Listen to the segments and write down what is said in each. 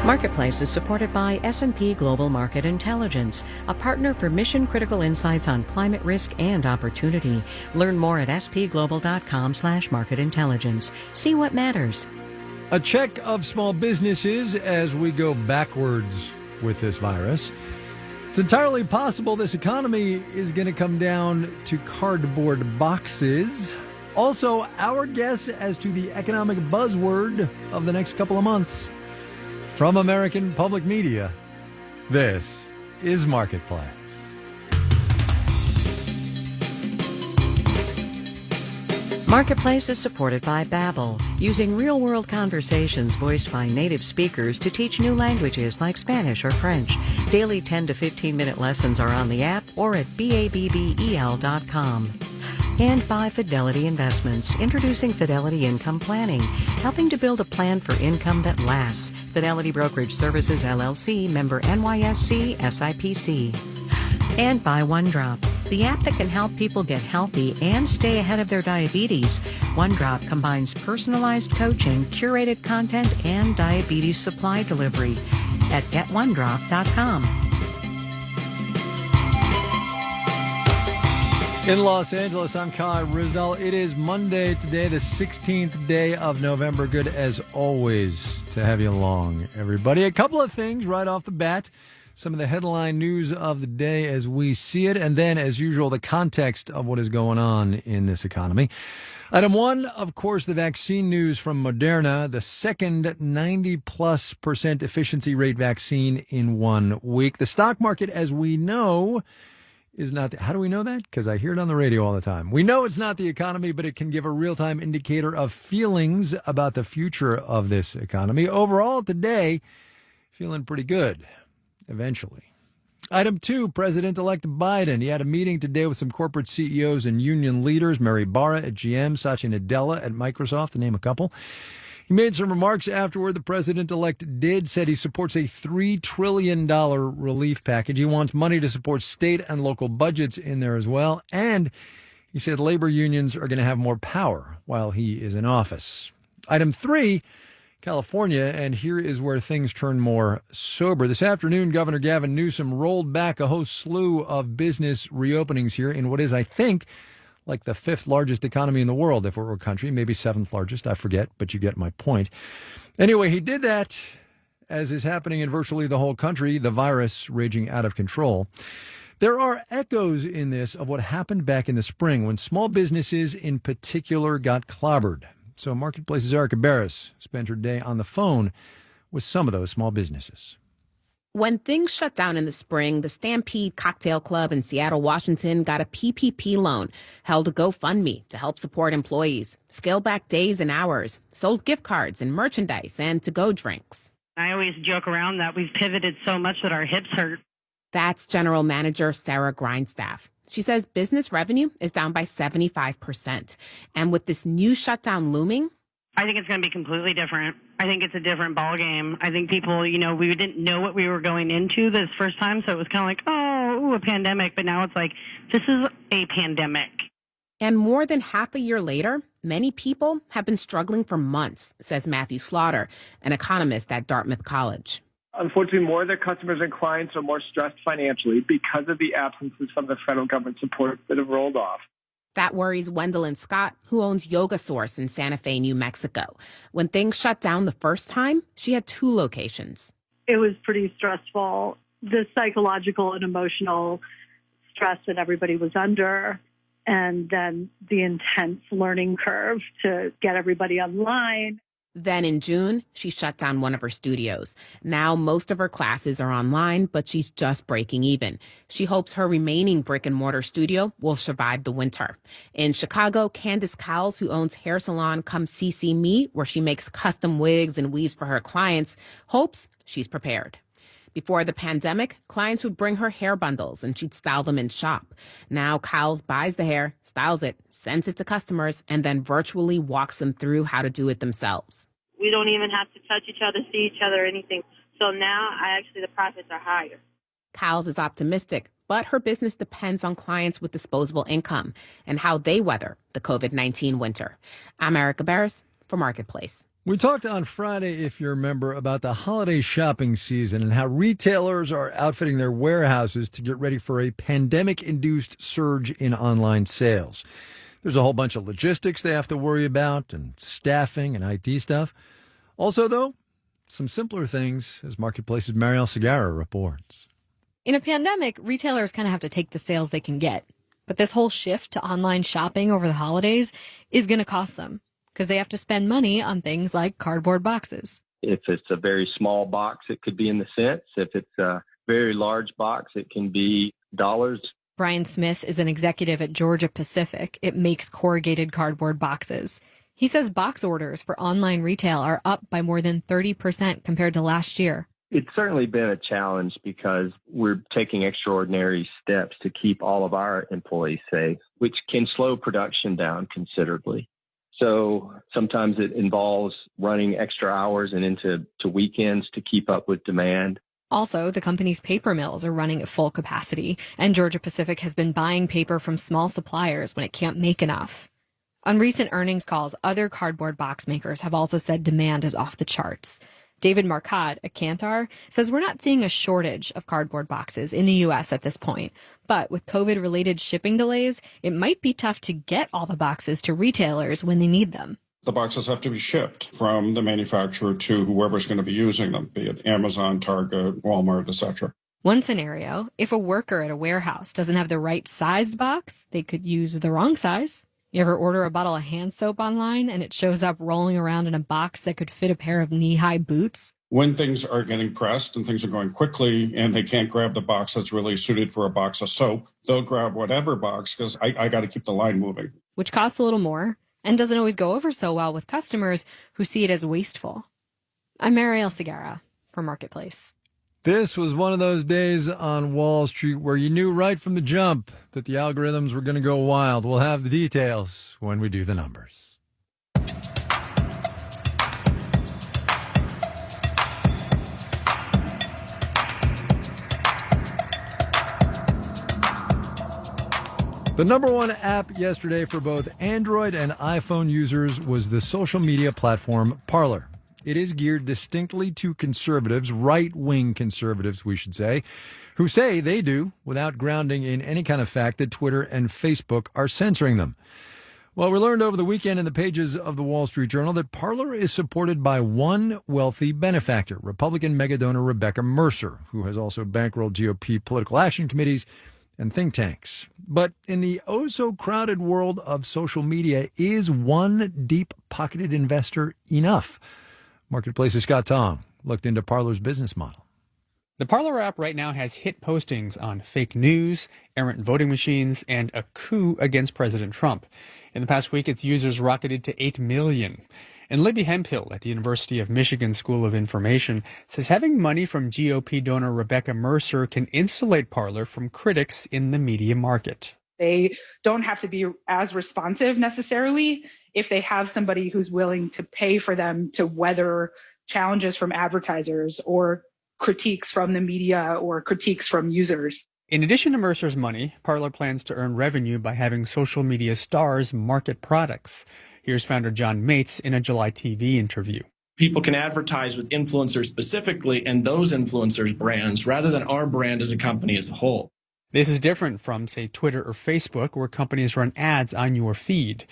Marketplace is supported by S&P Global Market Intelligence, a partner for mission-critical insights on climate risk and opportunity. Learn more at spglobal.com/marketintelligence. See what matters. A check of small businesses as we go backwards with this virus. It's entirely possible this economy is going to come down to cardboard boxes. Also, our guess as to the economic buzzword of the next couple of months. From American Public Media, this is Marketplace. Marketplace is supported by Babbel, using real-world conversations voiced by native speakers to teach new languages like Spanish or French. Daily 10 to 15-minute lessons are on the app or at babbel.com. And by Fidelity Investments, introducing Fidelity Income Planning, helping to build a plan for income that lasts. Fidelity Brokerage Services, LLC, member NYSE, SIPC. And by OneDrop, the app that can help people get healthy and stay ahead of their diabetes. OneDrop combines personalized coaching, curated content, and diabetes supply delivery at getonedrop.com. In Los Angeles, I'm Kai Rizal. It is Monday today, the 16th day of November. Good as always to have you along, everybody. A couple of things right off the bat. Some of the headline news of the day as we see it, and then, as usual, the context of what is going on in this economy. Item one, of course, the vaccine news from Moderna, the second 90+% efficiency rate vaccine in 1 week. The stock market, as we know, is not. How do we know that? Because I hear it on the radio all the time. We know it's not the economy, but it can give a real-time indicator of feelings about the future of this economy. Overall, today, feeling pretty good. Eventually. Item two, President-elect Biden. He had a meeting today with some corporate CEOs and union leaders, Mary Barra at GM, Satya Nadella at Microsoft, to name a couple. He made some remarks afterward. The president-elect said he supports a $3 trillion relief package. He wants money to support state and local budgets in there as well. And he said labor unions are going to have more power while he is in office. Item three, California, and here is where things turn more sober. This afternoon, Governor Gavin Newsom rolled back a whole slew of business reopenings here in what is, I think, like the fifth largest economy in the world, if it were a country, maybe seventh largest, I forget, but you get my point. Anyway, he did that, as is happening in virtually the whole country, the virus raging out of control. There are echoes in this of what happened back in the spring when small businesses in particular got clobbered. So Marketplace's Erica Barris spent her day on the phone with some of those small businesses. When things shut down in the spring, the Stampede Cocktail Club in Seattle, Washington got a PPP loan, held a GoFundMe to help support employees, scaled back days and hours, sold gift cards and merchandise and to-go drinks. I always joke around that we've pivoted so much that our hips hurt. That's General Manager Sarah Grindstaff. She says business revenue is down by 75%. And with this new shutdown looming, I think it's going to be completely different. I think it's a different ballgame. I think people, we didn't know what we were going into this first time, so it was kind of like, a pandemic. But now it's like, this is a pandemic. And more than half a year later, many people have been struggling for months, says Matthew Slaughter, an economist at Dartmouth College. Unfortunately, more of their customers and clients are more stressed financially because of the absence of some of the federal government support that have rolled off. That worries Gwendolyn Scott, who owns Yoga Source in Santa Fe, New Mexico. When things shut down the first time, she had 2 locations. It was pretty stressful. The psychological and emotional stress that everybody was under, and then the intense learning curve to get everybody online. Then in June, she shut down one of her studios. Now most of her classes are online, but she's just breaking even. She hopes her remaining brick-and-mortar studio will survive the winter. In Chicago, Candace Cowles, who owns hair salon Come CC Me, where she makes custom wigs and weaves for her clients, hopes she's prepared. Before the pandemic, clients would bring her hair bundles and she'd style them in shop. Now Cowles buys the hair, styles it, sends it to customers, and then virtually walks them through how to do it themselves. We don't even have to touch each other, see each other, or anything. So now the profits are higher. Cowles is optimistic, but her business depends on clients with disposable income and how they weather the COVID-19 winter. I'm Erica Barris for Marketplace. We talked on Friday, if you remember, about the holiday shopping season and how retailers are outfitting their warehouses to get ready for a pandemic-induced surge in online sales. There's a whole bunch of logistics they have to worry about and staffing and IT stuff. Also, though, some simpler things, as Marketplace's Marielle Segarra reports. In a pandemic, retailers kind of have to take the sales they can get. But this whole shift to online shopping over the holidays is going to cost them, because they have to spend money on things like cardboard boxes. If it's a very small box, it could be in the cents. If it's a very large box, it can be dollars. Brian Smith is an executive at Georgia Pacific. It makes corrugated cardboard boxes. He says box orders for online retail are up by more than 30% compared to last year. It's certainly been a challenge because we're taking extraordinary steps to keep all of our employees safe, which can slow production down considerably. So sometimes it involves running extra hours and into weekends to keep up with demand. Also, the company's paper mills are running at full capacity, and Georgia Pacific has been buying paper from small suppliers when it can't make enough. On recent earnings calls, other cardboard box makers have also said demand is off the charts. David Marcotte at Kantar says we're not seeing a shortage of cardboard boxes in the U.S. at this point. But with COVID-related shipping delays, it might be tough to get all the boxes to retailers when they need them. The boxes have to be shipped from the manufacturer to whoever's going to be using them, be it Amazon, Target, Walmart, etc. One scenario, if a worker at a warehouse doesn't have the right sized box, they could use the wrong size. You ever order a bottle of hand soap online and it shows up rolling around in a box that could fit a pair of knee-high boots? When things are getting pressed and things are going quickly and they can't grab the box that's really suited for a box of soap, they'll grab whatever box because I got to keep the line moving. Which costs a little more and doesn't always go over so well with customers who see it as wasteful. I'm Marielle Segarra for Marketplace. This was one of those days on Wall Street where you knew right from the jump that the algorithms were going to go wild. We'll have the details when we do the numbers. The number one app yesterday for both Android and iPhone users was the social media platform Parler. It is geared distinctly to conservatives, right-wing conservatives, we should say, who say they do without grounding in any kind of fact that Twitter and Facebook are censoring them. Well, we learned over the weekend in the pages of the Wall Street Journal that Parler is supported by one wealthy benefactor, Republican megadonor Rebecca Mercer, who has also bankrolled GOP political action committees and think tanks. But in the oh-so-crowded world of social media, is one deep-pocketed investor enough? Marketplace's Scott Tong looked into Parler's business model. The Parler app right now has hit postings on fake news, errant voting machines, and a coup against President Trump. In the past week, its users rocketed to 8 million. And Libby Hemphill at the University of Michigan School of Information says having money from GOP donor Rebecca Mercer can insulate Parler from critics in the media market. They don't have to be as responsive necessarily if they have somebody who's willing to pay for them to weather challenges from advertisers or critiques from the media or critiques from users. In addition to Mercer's money, Parler plans to earn revenue by having social media stars market products. Here's founder John Mates in a July TV interview. People can advertise with influencers specifically and those influencers' brands rather than our brand as a company as a whole. This is different from, say, Twitter or Facebook, where companies run ads on your feed.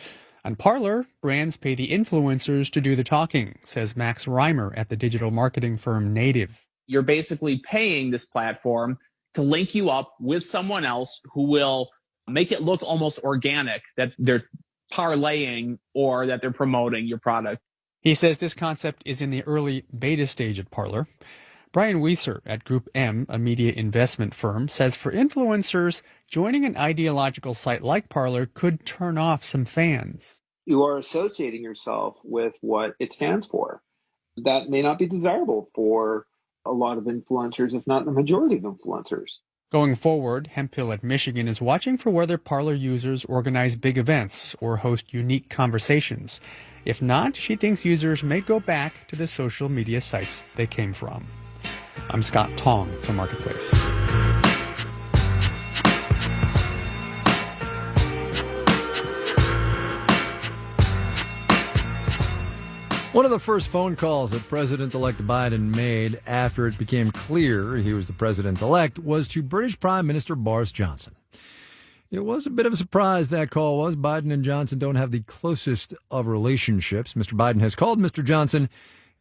On Parler, brands pay the influencers to do the talking, says Max Reimer at the digital marketing firm Native. You're basically paying this platform to link you up with someone else who will make it look almost organic, that they're parlaying or that they're promoting your product. He says this concept is in the early beta stage at Parler. Brian Weiser at Group M, a media investment firm, says for influencers, joining an ideological site like Parler could turn off some fans. You are associating yourself with what it stands for. That may not be desirable for a lot of influencers, if not the majority of influencers. Going forward, Hemphill at Michigan is watching for whether Parler users organize big events or host unique conversations. If not, she thinks users may go back to the social media sites they came from. I'm Scott Tong for Marketplace. One of the first phone calls that President-elect Biden made after it became clear he was the president-elect was to British Prime Minister Boris Johnson. It was a bit of a surprise, that call was. Biden and Johnson don't have the closest of relationships. Mr. Biden has called Mr. Johnson,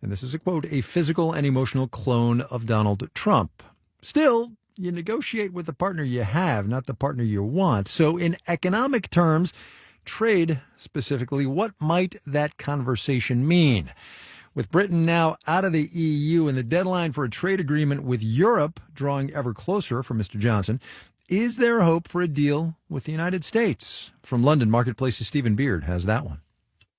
and this is a quote, a physical and emotional clone of Donald Trump. Still, you negotiate with the partner you have, not the partner you want. So in economic terms, trade specifically, what might that conversation mean? With Britain now out of the EU and the deadline for a trade agreement with Europe drawing ever closer for Mr. Johnson, is there hope for a deal with the United States? From London, Marketplace's Stephen Beard has that one.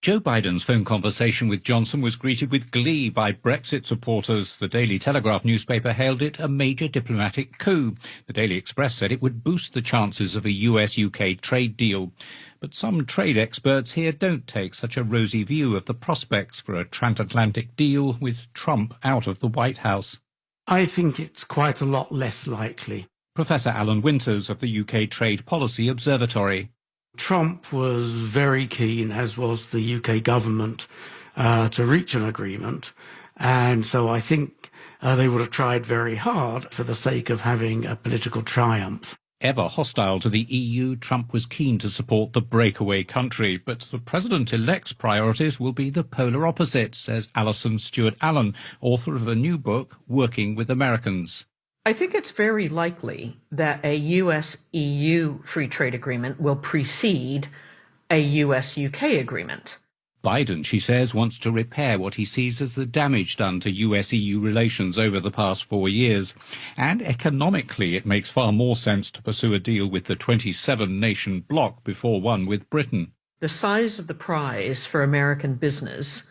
Joe Biden's phone conversation with Johnson was greeted with glee by Brexit supporters. The Daily Telegraph newspaper hailed it a major diplomatic coup. The Daily Express said it would boost the chances of a US-UK trade deal. But some trade experts here don't take such a rosy view of the prospects for a transatlantic deal with Trump out of the White House. I think it's quite a lot less likely. Professor Alan Winters of the UK Trade Policy Observatory. Trump was very keen, as was the UK government, to reach an agreement. And so I think they would have tried very hard for the sake of having a political triumph. Ever hostile to the EU, Trump was keen to support the breakaway country. But the president-elect's priorities will be the polar opposite, says Alison Stewart-Allen, author of a new book, Working with Americans. I think it's very likely that a US-EU free trade agreement will precede a US-UK agreement. Biden, she says, wants to repair what he sees as the damage done to US-EU relations over the past 4 years. And economically, it makes far more sense to pursue a deal with the 27-nation bloc before one with Britain. The size of the prize for American business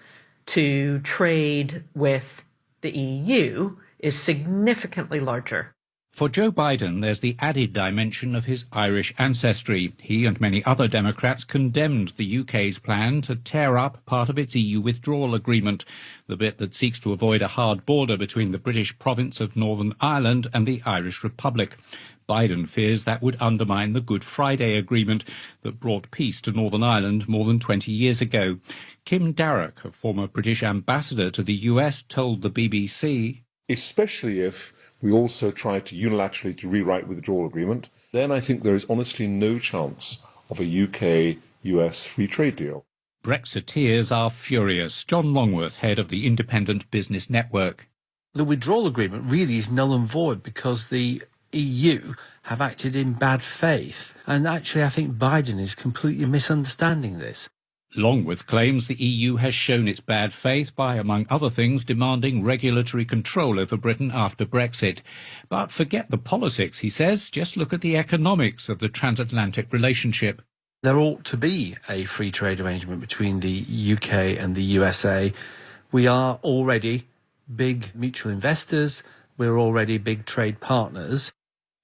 to trade with the EU is significantly larger. For Joe Biden, there's the added dimension of his Irish ancestry. He and many other Democrats condemned the UK's plan to tear up part of its EU withdrawal agreement, the bit that seeks to avoid a hard border between the British province of Northern Ireland and the Irish Republic. Biden fears that would undermine the Good Friday Agreement that brought peace to Northern Ireland more than 20 years ago. Kim Darroch, a former British ambassador to the US, told the BBC, especially if we also try to unilaterally to rewrite the withdrawal agreement, then I think there is honestly no chance of a UK-US free trade deal. Brexiteers are furious. John Longworth, head of the Independent Business Network. The withdrawal agreement really is null and void because the EU have acted in bad faith. And actually, I think Biden is completely misunderstanding this. Longworth claims the EU has shown its bad faith by, among other things, demanding regulatory control over Britain after Brexit. But forget the politics, he says. Just look at the economics of the transatlantic relationship. There ought to be a free trade arrangement between the UK and the USA. We are already big mutual investors. We're already big trade partners.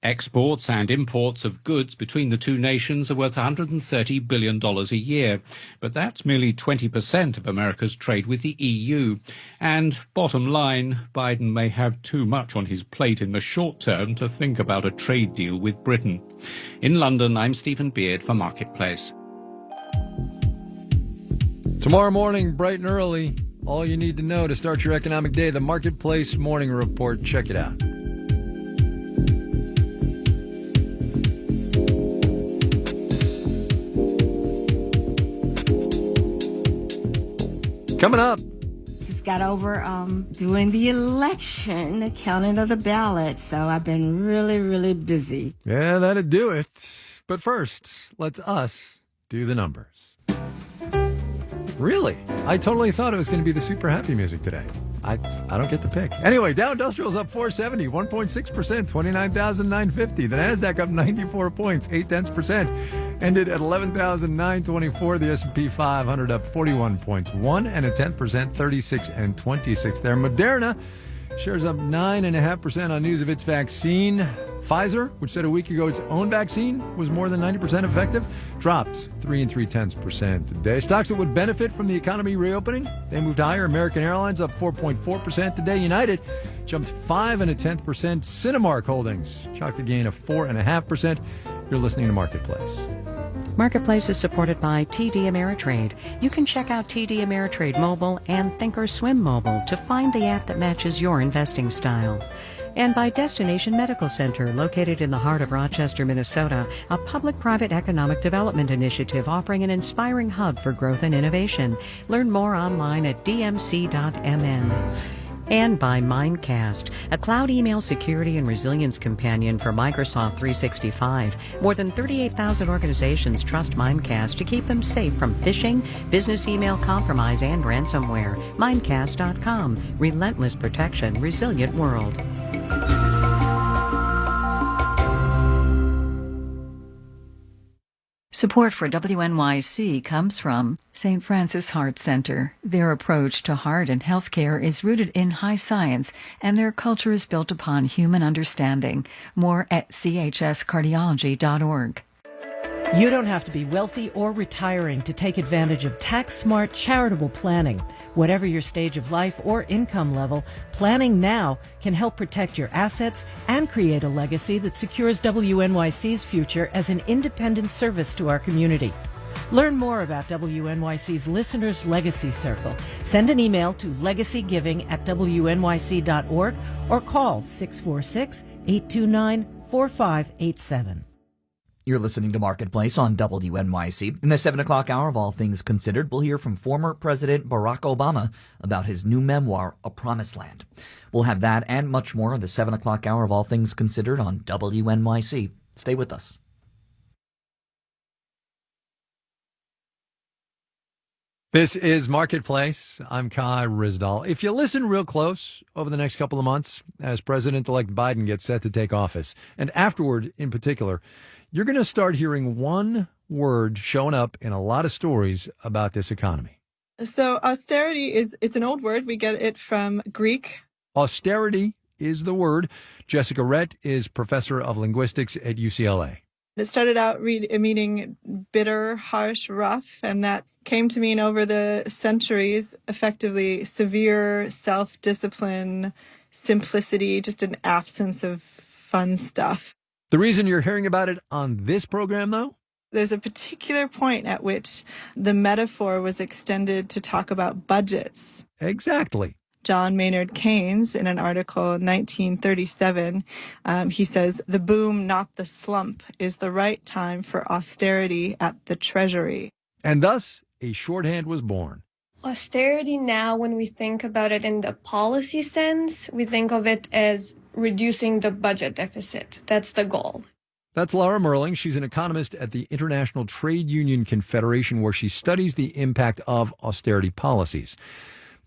Exports and imports of goods between the two nations are worth $130 billion a year, but that's merely 20% of America's trade with the EU. And bottom line, Biden may have too much on his plate in the short term to think about a trade deal with Britain. In London, I'm Stephen Beard for Marketplace. Tomorrow morning, bright and early, all you need to know to start your economic day, the Marketplace Morning Report. Check it out. Coming up. Just got over doing the election, the counting of the ballots, so I've been really, really busy. Yeah, that'd do it. But first, let's us do the numbers. Really? I totally thought it was going to be the super happy music today. I don't get the pick. Anyway, Dow Industrial's up 470, 1.6%, 29,950. The NASDAQ up 94 points, 0.8%. Ended at 11,924. The S&P 500 up 41 points, 1.1%, 36 and 26 there. Moderna shares up 9.5% on news of its vaccine. Pfizer, which said a week ago its own vaccine was more than 90% effective, dropped 3 3/10% today. Stocks that would benefit from the economy reopening, they moved higher. American Airlines up 4.4% today. United jumped 5 1/10%. Cinemark Holdings chalked a gain of 4.5%. You're listening to Marketplace. Marketplace is supported by TD Ameritrade. You can check out TD Ameritrade Mobile and Thinkorswim Mobile to find the app that matches your investing style. And by Destination Medical Center, located in the heart of Rochester, Minnesota, a public-private economic development initiative offering an inspiring hub for growth and innovation. Learn more online at dmc.mn. And by Mimecast, a cloud email security and resilience companion for Microsoft 365. More than 38,000 organizations trust Mimecast to keep them safe from phishing, business email compromise, and ransomware. Mimecast.com. Relentless protection, resilient world. Support for WNYC comes from St. Francis Heart Center. Their approach to heart and healthcare is rooted in high science, and their culture is built upon human understanding. More at chscardiology.org. You don't have to be wealthy or retiring to take advantage of tax-smart charitable planning. Whatever your stage of life or income level, planning now can help protect your assets and create a legacy that secures WNYC's future as an independent service to our community. Learn more about WNYC's Listeners Legacy Circle. Send an email to legacygiving@wnyc.org or call 646-829-4587. You're listening to Marketplace on WNYC. In the 7 o'clock hour of All Things Considered, we'll hear from former President Barack Obama about his new memoir, A Promised Land. We'll have that and much more in the 7 o'clock hour of All Things Considered on WNYC. Stay with us. This is Marketplace. I'm Kai Ryssdal. If you listen real close over the next couple of months, as President-elect Biden gets set to take office, and afterward in particular, you're going to start hearing one word showing up in a lot of stories about this economy. So austerity it's an old word. We get it from Greek. Austerity is the word. Jessica Rett is professor of linguistics at UCLA. It started out meaning bitter, harsh, rough, and that came to mean over the centuries, effectively severe self-discipline, simplicity, just an absence of fun stuff. The reason you're hearing about it on this program, though? There's a particular point at which the metaphor was extended to talk about budgets. Exactly. John Maynard Keynes, in an article in 1937, he says, "The boom, not the slump, is the right time for austerity at the Treasury." And thus, a shorthand was born. Austerity now, when we think about it in the policy sense, we think of it as reducing the budget deficit. That's the goal. That's Laura Merling. She's an economist at the International Trade Union Confederation, where she studies the impact of austerity policies.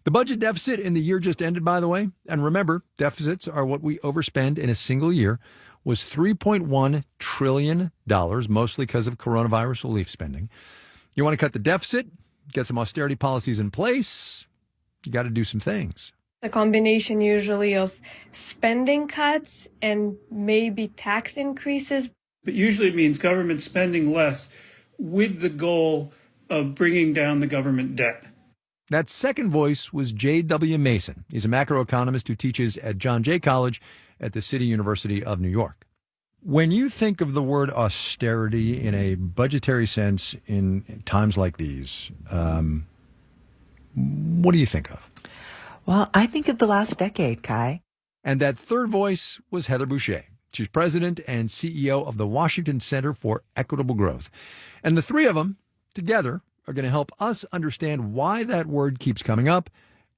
The budget deficit in the year just ended, by the way, and remember, deficits are what we overspend in a single year, was $3.1 trillion, mostly because of coronavirus relief spending. You want to cut the deficit, get some austerity policies in place, you got to do some things. A combination usually of spending cuts and maybe tax increases. But usually it means government spending less with the goal of bringing down the government debt. That second voice was J.W. Mason. He's a macroeconomist who teaches at John Jay College at the City University of New York. When you think of the word austerity in a budgetary sense in times like these, what do you think of? Well, I think of the last decade, Kai. And that third voice was Heather Boushey. She's president and CEO of the Washington Center for Equitable Growth. And the three of them together are going to help us understand why that word keeps coming up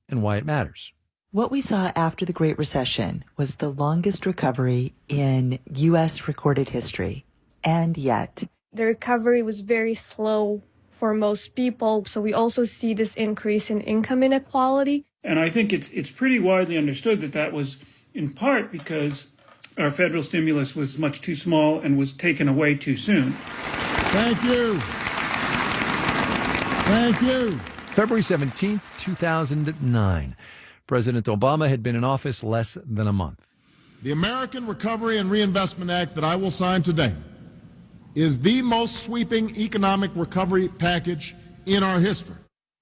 and why it matters. What we saw after the Great Recession was the longest recovery in U.S. recorded history. And yet, the recovery was very slow for most people. So we also see this increase in income inequality. And I think it's pretty widely understood that that was in part because our federal stimulus was much too small and was taken away too soon. Thank you. Thank you. February 17th, 2009. President Obama had been in office less than a month. The American Recovery and Reinvestment Act that I will sign today is the most sweeping economic recovery package in our history.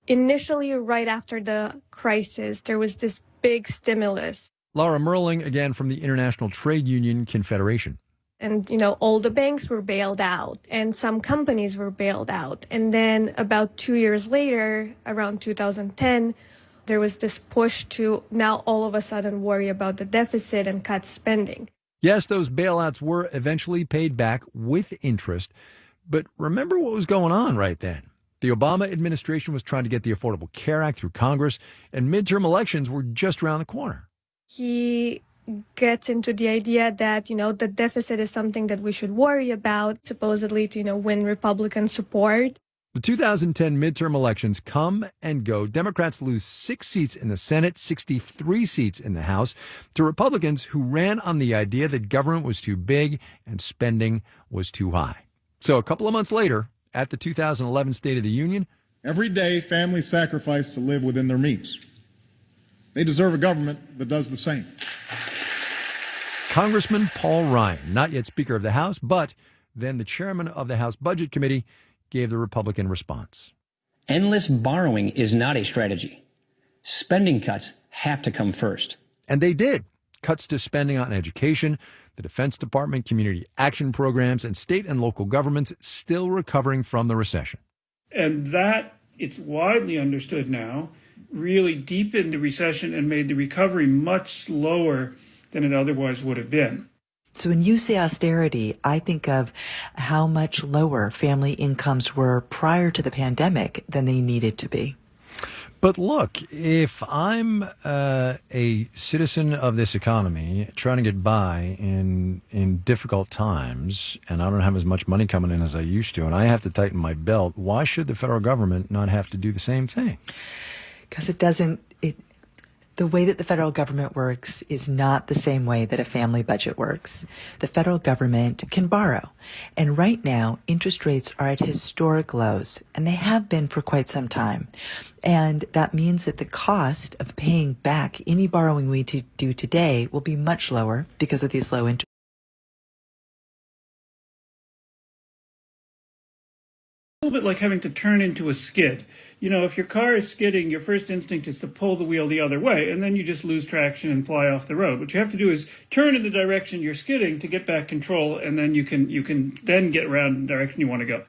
Initially, right after the crisis, there was this big stimulus. Laura Merling, again from the International Trade Union Confederation. And, all the banks were bailed out and some companies were bailed out. And then about 2 years later, around 2010, there was this push to now all of a sudden worry about the deficit and cut spending. Yes, those bailouts were eventually paid back with interest. But remember what was going on right then. The Obama administration was trying to get the Affordable Care Act through Congress, and midterm elections were just around the corner. He gets into the idea that, the deficit is something that we should worry about, supposedly to, win Republican support. The 2010 midterm elections come and go. Democrats lose 6 seats in the Senate, 63 seats in the House, to Republicans who ran on the idea that government was too big and spending was too high. So a couple of months later, at the 2011 State of the Union, every day families sacrifice to live within their means. They deserve a government that does the same. Congressman Paul Ryan, not yet Speaker of the House, but then the chairman of the House Budget Committee, gave the Republican response. Endless borrowing is not a strategy. Spending cuts have to come first. And they did. Cuts to spending on education, the Defense Department, community action programs, and state and local governments still recovering from the recession. And that, it's widely understood now, really deepened the recession and made the recovery much slower than it otherwise would have been. So when you say austerity, I think of how much lower family incomes were prior to the pandemic than they needed to be. But look, if I'm a citizen of this economy trying to get by in difficult times, and I don't have as much money coming in as I used to, and I have to tighten my belt, why should the federal government not have to do the same thing? Because the way that the federal government works is not the same way that a family budget works. The federal government can borrow. And right now, interest rates are at historic lows, and they have been for quite some time. And that means that the cost of paying back any borrowing we do today will be much lower because of these low interest. A little bit like having to turn into a skid. If your car is skidding, your first instinct is to pull the wheel the other way, and then you just lose traction and fly off the road. What you have to do is turn in the direction you're skidding to get back control, and then you can then get around in the direction you want to go.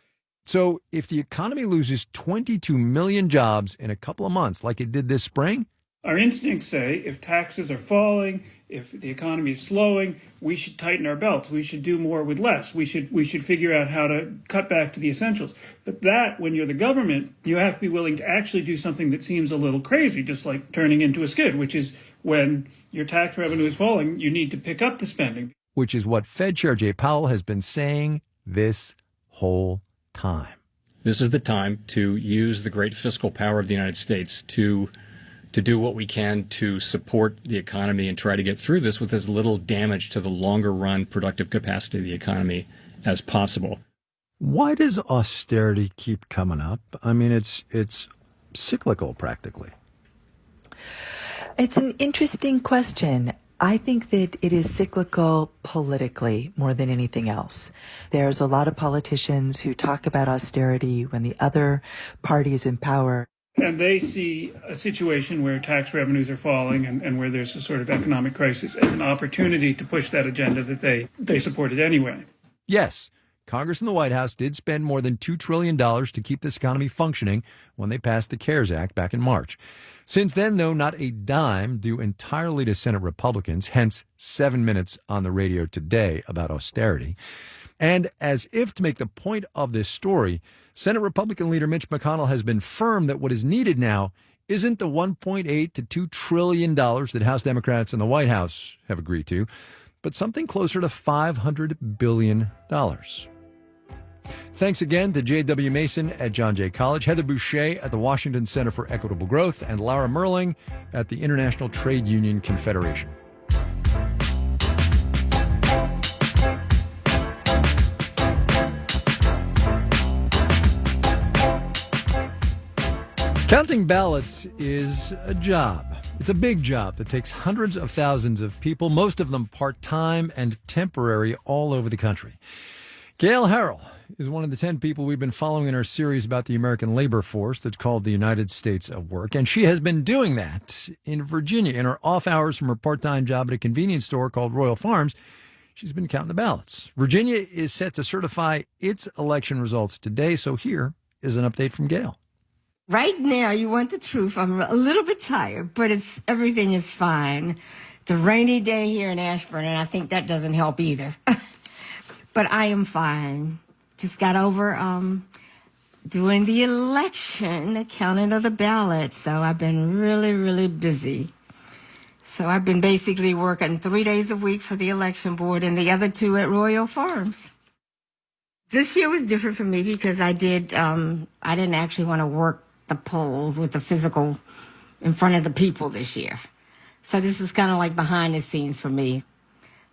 So if the economy loses 22 million jobs in a couple of months, like it did this spring, our instincts say if taxes are falling, if the economy is slowing, we should tighten our belts. We should do more with less. We should figure out how to cut back to the essentials. But that, when you're the government, you have to be willing to actually do something that seems a little crazy, just like turning into a skid, which is when your tax revenue is falling, you need to pick up the spending. Which is what Fed Chair Jay Powell has been saying this whole time. This is the time to use the great fiscal power of the United States to do what we can to support the economy and try to get through this with as little damage to the longer run productive capacity of the economy as possible. Why does austerity keep coming up? I mean, it's cyclical practically. It's an interesting question. I think that it is cyclical politically more than anything else. There's a lot of politicians who talk about austerity when the other party is in power. And they see a situation where tax revenues are falling and where there's a sort of economic crisis as an opportunity to push that agenda that they supported anyway. Yes, Congress and the White House did spend more than $2 trillion to keep this economy functioning when they passed the CARES Act back in March. Since then, though, not a dime due entirely to Senate Republicans, hence 7 minutes on the radio today about austerity. And as if to make the point of this story, Senate Republican leader Mitch McConnell has been firm that what is needed now isn't the $1.8 to $2 trillion that House Democrats and the White House have agreed to, but something closer to $500 billion. Thanks again to J.W. Mason at John Jay College, Heather Boucher at the Washington Center for Equitable Growth, and Laura Merling at the International Trade Union Confederation. Counting ballots is a job. It's a big job that takes hundreds of thousands of people, most of them part-time and temporary, all over the country. Gail Harrell is one of the 10 people we've been following in our series about the American labor force that's called the United States of Work. And she has been doing that in Virginia. In her off hours from her part-time job at a convenience store called Royal Farms, She's been counting the ballots. Virginia is set to certify its election results today, so here is an update from Gail. Right now, you want the truth. I'm a little bit tired, but everything is fine. It's a rainy day here in Ashburn, and I think that doesn't help either. But I am fine. Just got over doing the election, counting of the ballots, so I've been really, really busy. So I've been basically working 3 days a week for the election board and the other 2 at Royal Farms. This year was different for me because I didn't actually want to work the polls with the physical in front of the people this year. So this was kind of like behind the scenes for me.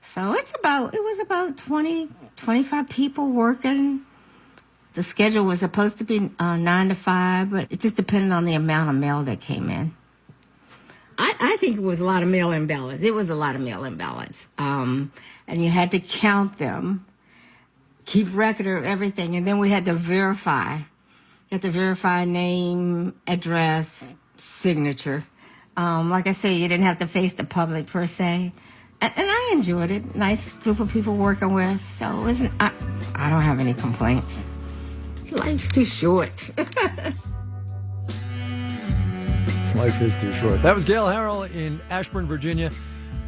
So it was about 20, 25 people working. The schedule was supposed to be 9 to 5, but it just depended on the amount of mail that came in. I think it was a lot of mail-in ballots. It was a lot of mail-in ballots. And you had to count them, keep record of everything, and then we had to verify. You had to verify name, address, signature. Like I say, you didn't have to face the public per se. And I enjoyed it. Nice group of people working with. So it wasn't, I don't have any complaints. Life's too short. Life is too short. That was Gail Harrell in Ashburn, Virginia,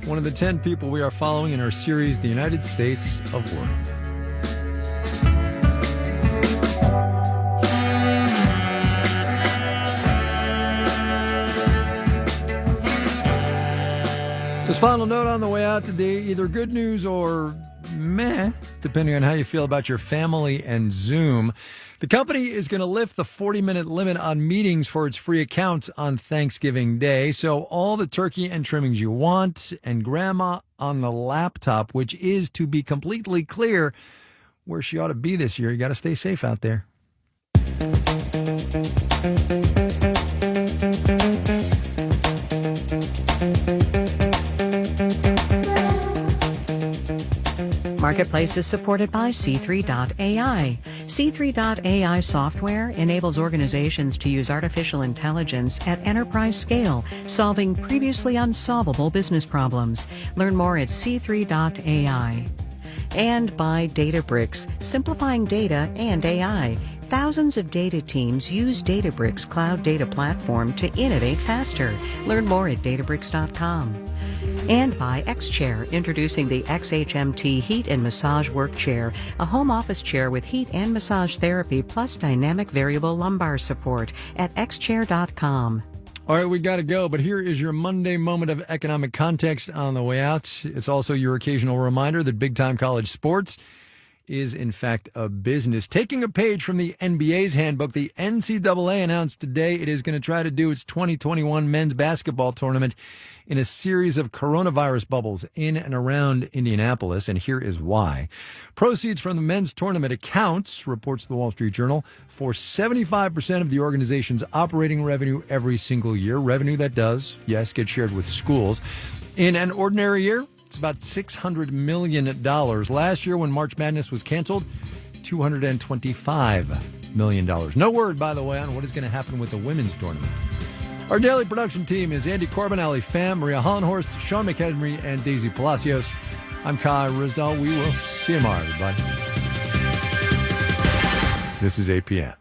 one of the 10 people we are following in our series, The United States of Work. This final note on the way out today, either good news or meh, depending on how you feel about your family and Zoom. The company is going to lift the 40-minute limit on meetings for its free accounts on Thanksgiving Day. So all the turkey and trimmings you want and grandma on the laptop, which is, to be completely clear, where she ought to be this year. You got to stay safe out there. Marketplace is supported by C3.ai. C3.ai software enables organizations to use artificial intelligence at enterprise scale, solving previously unsolvable business problems. Learn more at C3.ai. And by Databricks, simplifying data and AI. Thousands of data teams use Databricks Cloud Data Platform to innovate faster. Learn more at Databricks.com. And by XChair, introducing the XHMT Heat and Massage Work Chair, a home office chair with heat and massage therapy plus dynamic variable lumbar support at XChair.com. All right, we got to go, but here is your Monday moment of economic context on the way out. It's also your occasional reminder that big-time college sports is, in fact, a business. Taking a page from the NBA's handbook, the NCAA announced today it is going to try to do its 2021 men's basketball tournament in a series of coronavirus bubbles in and around Indianapolis, and here is why. Proceeds from the men's tournament accounts, reports the Wall Street Journal, for 75% of the organization's operating revenue every single year, revenue that does, yes, get shared with schools. In an ordinary year, it's about $600 million. Last year, when March Madness was canceled, $225 million. No word, by the way, on what is going to happen with the women's tournament. Our daily production team is Andy Corbin, Ali Pham, Maria Hollenhorst, Sean McHenry, and Daisy Palacios. I'm Kai Ryssdal. We will see you tomorrow, everybody. This is APM.